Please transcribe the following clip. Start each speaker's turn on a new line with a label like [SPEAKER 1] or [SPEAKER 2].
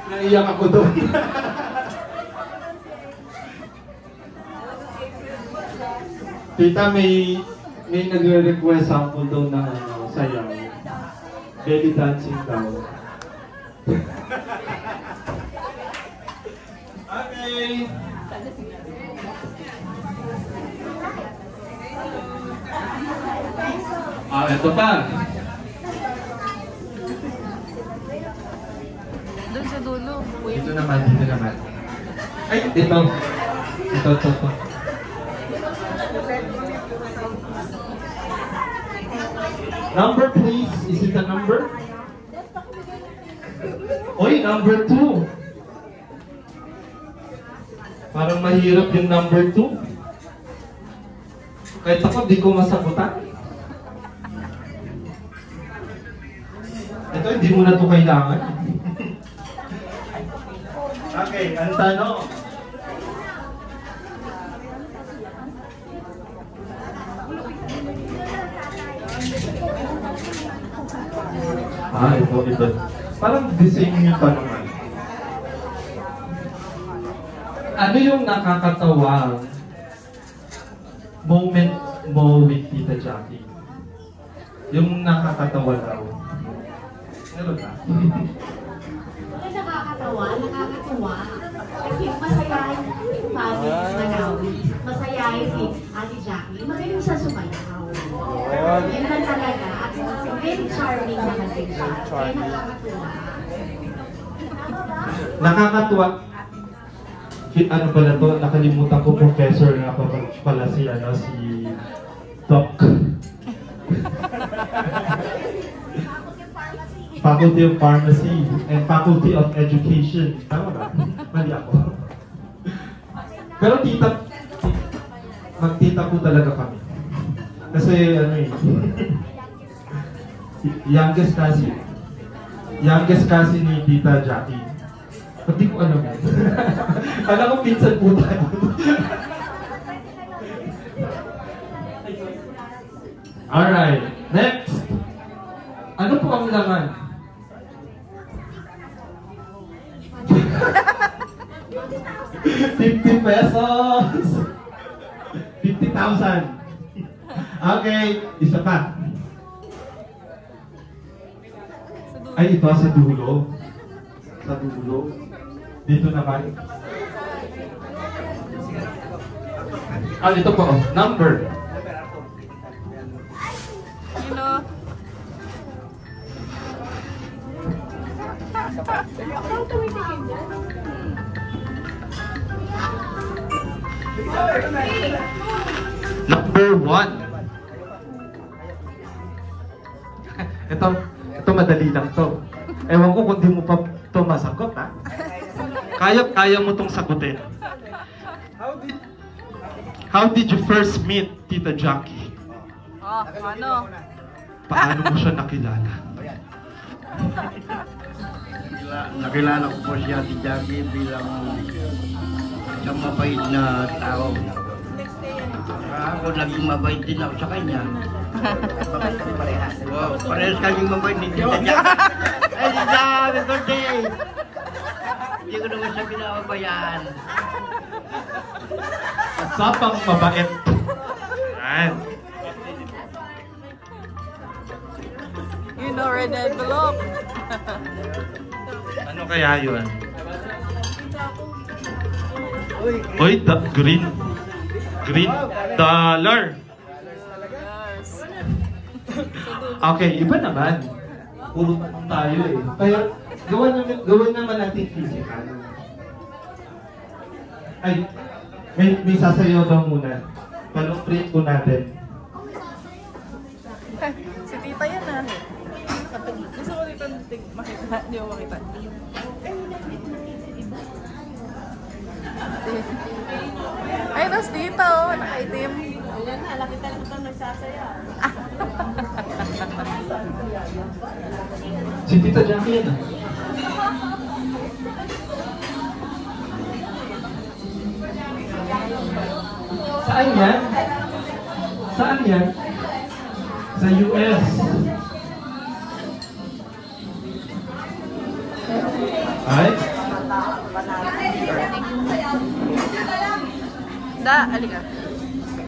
[SPEAKER 1] Naiyak ako doon. Tita, may nagre-request sample daw ng sayaw. Belly dancing daw. Okay. Ito pa.
[SPEAKER 2] Doon sa dulo.
[SPEAKER 1] Dito naman. Ay, ito. Ito. Number please. Is it a number? Oy, number 2. Parang mahirap yung number 2. Kahit ako, di ko masagutan. Ito, hindi mo na ito kailangan. Okay, ang tanong. Ito. Parang the same yung tanongan. Ano yung nakakatawang moment mo with Tita Jackie? Yung nakakatawa daw. Meron na?
[SPEAKER 3] Ay, nakakatawa, nakakatuwa. Kasi masayahin yung family Manawi. Masayahin si Ate Jackie. Magaling siya sumayaw. Yan lang talaga. At very charming naman din siya. Kaya nakakatuwa.
[SPEAKER 1] Nakakatuwa. Ano pala to? Nakalimutan ko, professor nga pala si Doc. Faculty of Pharmacy and Faculty of Education. Tama ba? Mali ako. Pero magtita po talaga kami. Kasi youngest kasi ni Tita Jackie. Pati ko alam eh. Alam ko pinsan po tayo. Alright, next. Ano po ang laman? 50 pesos! 50,000! Okay, isa pa. Ay, ito sa dulo. Sa dulo. Dito naman. Ito po, number. Number 1. Ito madali lang to. Ewan ko kung di mo pa ito masagot, ha? Kaya mo itong sagutin. How did you first meet Tita Jackie?
[SPEAKER 2] Paano?
[SPEAKER 1] Paano mo siya nakilala?
[SPEAKER 4] Nakilala ko po si Ate Jackie bilang isang mabait na tao. Ako naging mabait din ako sa kanya. Parehas kaming mabait ni Tita Jackie. Ay, Tita, happy birthday! Hindi ko naman sabi na mabayaan.
[SPEAKER 1] Sapang mabait. Yan.
[SPEAKER 2] You know, red envelope.
[SPEAKER 1] Ano kaya yun? Uy, green. Green dollar. Okay, iba naman. Puro tanong tayo eh. Kaya, gawin naman natin physical. Ay, may sasayaw daw muna. Palong-print ko natin.
[SPEAKER 2] Si Tita yan ah. Gusto ko dito makita. Hindi mo makita. Ay, tapos dito oh. Naka-itim.
[SPEAKER 3] Ayan na, laki talaga itong nagsasaya.
[SPEAKER 1] Si Tita Jackie yan ah. Saan yan? Saan yan? Sa US. Ay?
[SPEAKER 2] Da, halika.